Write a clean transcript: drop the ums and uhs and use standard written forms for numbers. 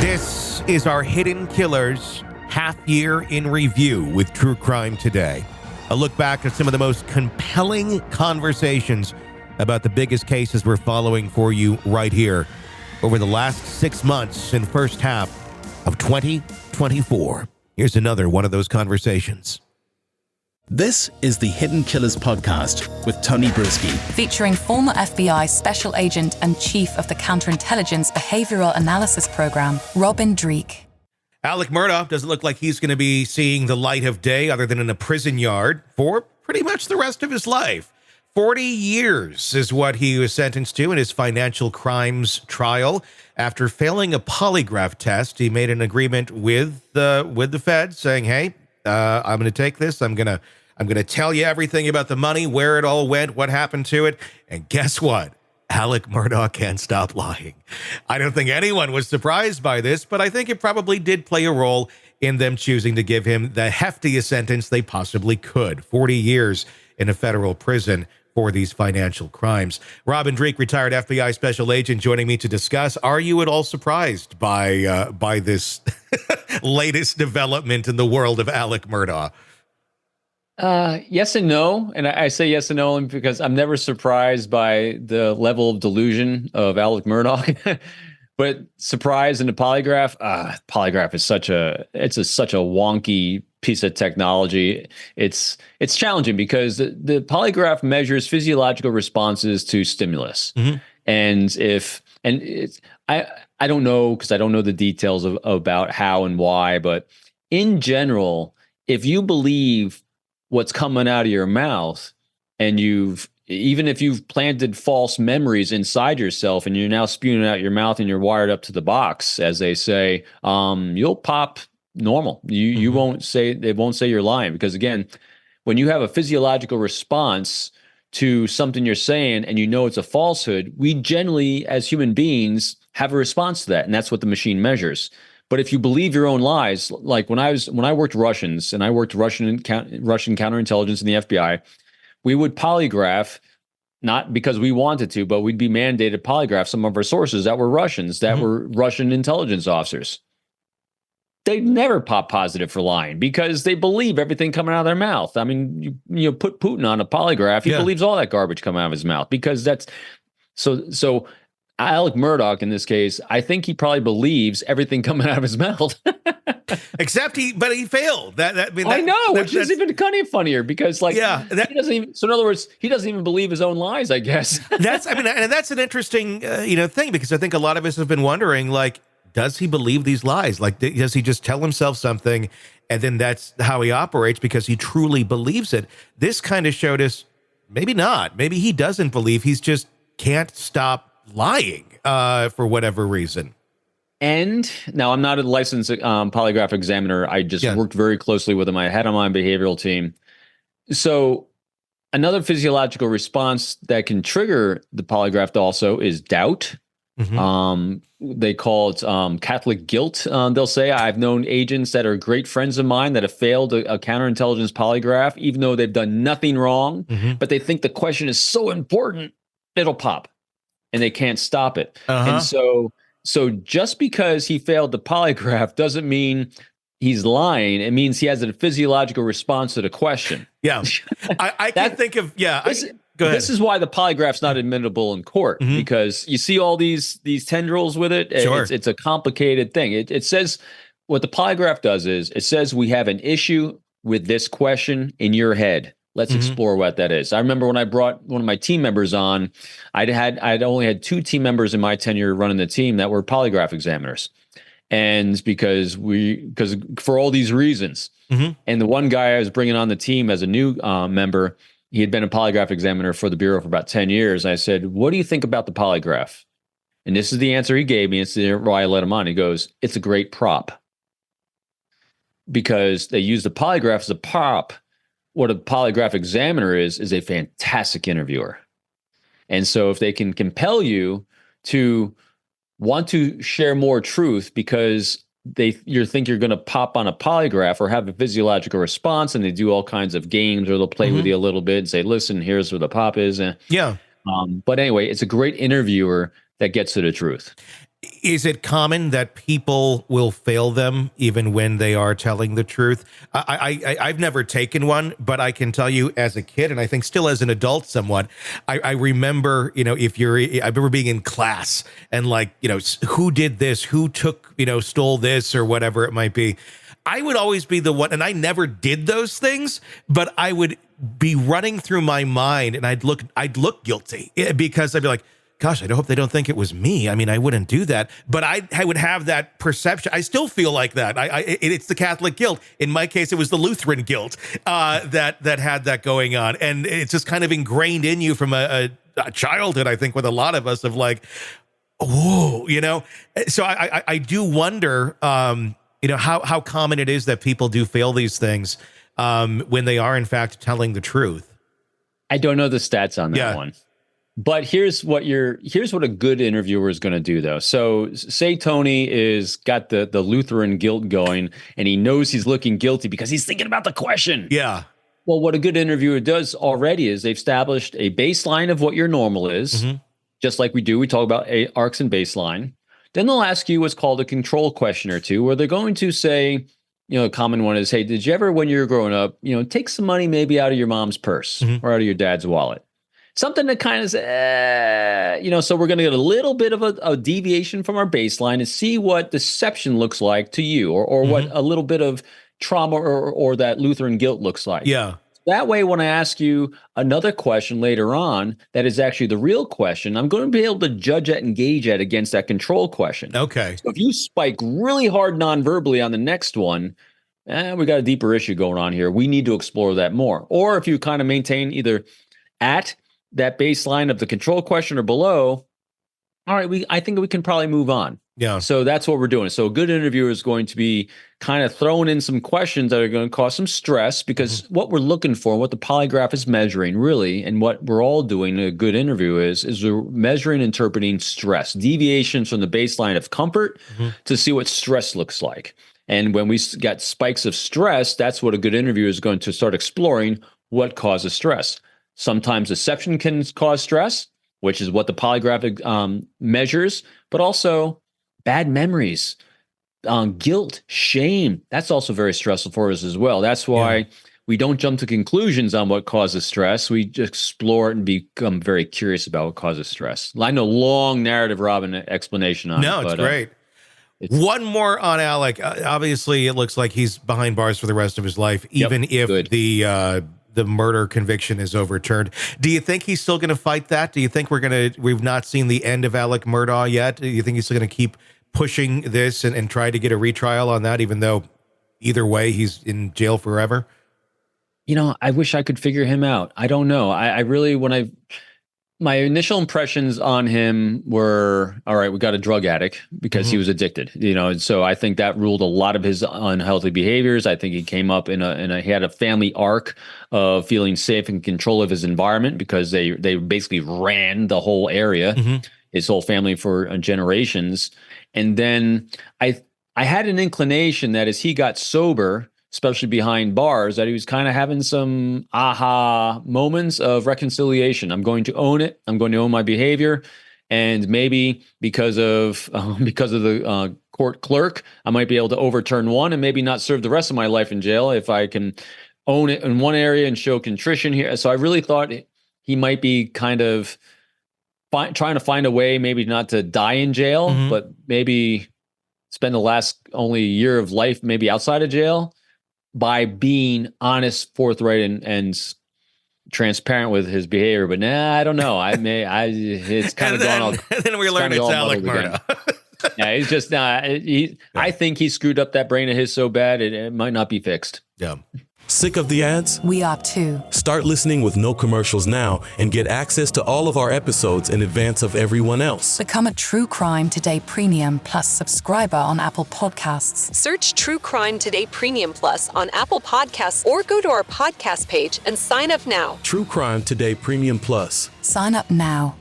This is our Hidden Killers half year in review with True Crime Today. A look back at some of the most compelling conversations about the biggest cases we're following for you right here over the last 6 months and first half of 2024. Here's another one of those conversations. This is the Hidden Killers podcast with Tony Brueski. Featuring former FBI Special Agent and Chief of the Counterintelligence Behavioral Analysis Program, Robin Dreeke. Alec Murdaugh doesn't look like he's going to be seeing the light of day other than in a prison yard for pretty much the rest of his life. 40 years is what he was sentenced to in his financial crimes trial. After failing a polygraph test, he made an agreement with the feds saying, hey, I'm going to take this. I'm going to tell you everything about the money, where it all went, what happened to it. And guess what? Alec Murdaugh can't stop lying. I don't think anyone was surprised by this, but I think it probably did play a role in them choosing to give him the heftiest sentence they possibly could. 40 years in a federal prison for these financial crimes. Robin Dreeke, retired FBI special agent, joining me to discuss. Are you at all surprised by this latest development in the world of Alec Murdaugh? Yes and no. And I say yes and no because I'm never surprised by the level of delusion of Alec Murdaugh. But surprise in the polygraph, polygraph is such a wonky piece of technology. It's challenging because the polygraph measures physiological responses to stimulus. Mm-hmm. I don't know because I don't know the details about how and why, but in general, if you believe what's coming out of your mouth and even if you've planted false memories inside yourself and you're now spewing out your mouth and you're wired up to the box, as they say, you'll pop normal. You won't say you're lying because, again, when you have a physiological response to something you're saying and you know it's a falsehood, we generally, as human beings, have a response to that, and that's what the machine measures. But if you believe your own lies, like when I worked Russians and I worked Russian counterintelligence in the FBI, we would polygraph, not because we wanted to, but we'd be mandated polygraph some of our sources that were Russians, that were Russian intelligence officers. They never pop positive for lying because they believe everything coming out of their mouth. I mean, you put Putin on a polygraph, he believes all that garbage coming out of his mouth because that's so. Alec Murdaugh, in this case, I think he probably believes everything coming out of his mouth. Except he failed. I know, which is even kind of funnier because, he doesn't even. So in other words, he doesn't even believe his own lies. I guess and that's an interesting, thing because I think a lot of us have been wondering, does he believe these lies? Does he just tell himself something and then that's how he operates because he truly believes it? This kind of showed us maybe not. Maybe he doesn't believe. He's just can't stop lying for whatever reason. And now I'm not a licensed polygraph examiner. I just worked very closely with him. I had him on my behavioral team. So another physiological response that can trigger the polygraph also is doubt. Mm-hmm. They call it Catholic guilt. They'll say, I've known agents that are great friends of mine that have failed a counterintelligence polygraph, even though they've done nothing wrong, but they think the question is so important, it'll pop. And they can't stop it. And so just because he failed the polygraph doesn't mean he's lying. It means he has a physiological response to the question. Yeah. I can think of, go ahead. This is why the polygraph's not admissible in court, because you see all these tendrils with it. Sure. It's a complicated thing. It says what the polygraph does is it says we have an issue with this question in your head. Let's explore what that is. I remember when I brought one of my team members on, I'd only had 2 team members in my tenure running the team that were polygraph examiners. And because for all these reasons, and the one guy I was bringing on the team as a new member, he had been a polygraph examiner for the Bureau for about 10 years. I said, what do you think about the polygraph? And this is the answer he gave me. It's why I let him on. He goes, it's a great prop. Because they use the polygraph as a prop. What a polygraph examiner is a fantastic interviewer. And so if they can compel you to want to share more truth because you think you're going to pop on a polygraph or have a physiological response, and they do all kinds of games or they'll play with you a little bit and say, listen, here's where the pop is. But anyway, it's a great interviewer that gets to the truth. Is it common that people will fail them even when they are telling the truth? I've never taken one, but I can tell you as a kid, and I think still as an adult somewhat, I remember, I remember being in class and like, who did this, who took, stole this or whatever it might be. I would always be the one, and I never did those things, but I would be running through my mind and I'd look guilty because I'd be like, gosh, I hope they don't think it was me. I mean, I wouldn't do that, but I would have that perception. I still feel like that. It's the Catholic guilt. In my case, it was the Lutheran guilt that had that going on, and it's just kind of ingrained in you from a childhood. I think with a lot of us of like, whoa, So I do wonder, how common it is that people do fail these things when they are in fact telling the truth. I don't know the stats on that one. But here's what a good interviewer is going to do, though. So say Tony is got the Lutheran guilt going, and he knows he's looking guilty because he's thinking about the question. Yeah. Well, what a good interviewer does already is they've established a baseline of what your normal is, just like we do. We talk about arcs and baseline. Then they'll ask you what's called a control question or two, where they're going to say, a common one is, hey, did you ever, when you were growing up, take some money maybe out of your mom's purse or out of your dad's wallet? Something that kind of, so we're going to get a little bit of a deviation from our baseline and see what deception looks like to you or what a little bit of trauma or that Lutheran guilt looks like. Yeah. That way, when I ask you another question later on, that is actually the real question, I'm going to be able to judge that and gauge that against that control question. Okay. So if you spike really hard non-verbally on the next one, we got a deeper issue going on here. We need to explore that more. Or if you kind of maintain either at that baseline of the control question or below, all right, I think we can probably move on. Yeah. So that's what we're doing. So a good interviewer is going to be kind of throwing in some questions that are going to cause some stress, because what we're looking for, what the polygraph is measuring really, and what we're all doing in a good interview is we're measuring, interpreting stress, deviations from the baseline of comfort to see what stress looks like. And when we got spikes of stress, that's what a good interviewer is going to start exploring, what causes stress. Sometimes deception can cause stress, which is what the polygraph measures, but also bad memories, guilt, shame. That's also very stressful for us as well. That's why we don't jump to conclusions on what causes stress. We just explore it and become very curious about what causes stress. I know, long narrative, Robin, explanation on it. No, it's great. One more on Alec. Obviously, it looks like he's behind bars for the rest of his life, even if the murder conviction is overturned. Do you think he's still going to fight that? Do you think we've not seen the end of Alec Murdaugh yet? Do you think he's still going to keep pushing this and try to get a retrial on that, even though either way he's in jail forever? I wish I could figure him out. I don't know. I really, my initial impressions on him were, all right, we got a drug addict because he was addicted, and so I think that ruled a lot of his unhealthy behaviors. I think he came up he had a family arc of feeling safe and control of his environment because they basically ran the whole area, his whole family for generations. And then I had an inclination that as he got sober, especially behind bars, that he was kind of having some aha moments of reconciliation. I'm going to own it. I'm going to own my behavior. And maybe because of the court clerk, I might be able to overturn one and maybe not serve the rest of my life in jail if I can own it in one area and show contrition here. So I really thought he might be kind of trying to find a way maybe not to die in jail, but maybe spend the last only year of life maybe outside of jail, by being honest, forthright, and transparent with his behavior. But I don't know. It's kind of gone all. And then we learned it's Alec Murdaugh. Yeah, he's just not. I think he screwed up that brain of his so bad it might not be fixed. Yeah. Sick of the ads? We are too. Start listening with no commercials now and get access to all of our episodes in advance of everyone else. Become a True Crime Today Premium Plus subscriber on Apple Podcasts. Search True Crime Today Premium Plus on Apple Podcasts or go to our podcast page and sign up now. True Crime Today Premium Plus. Sign up now.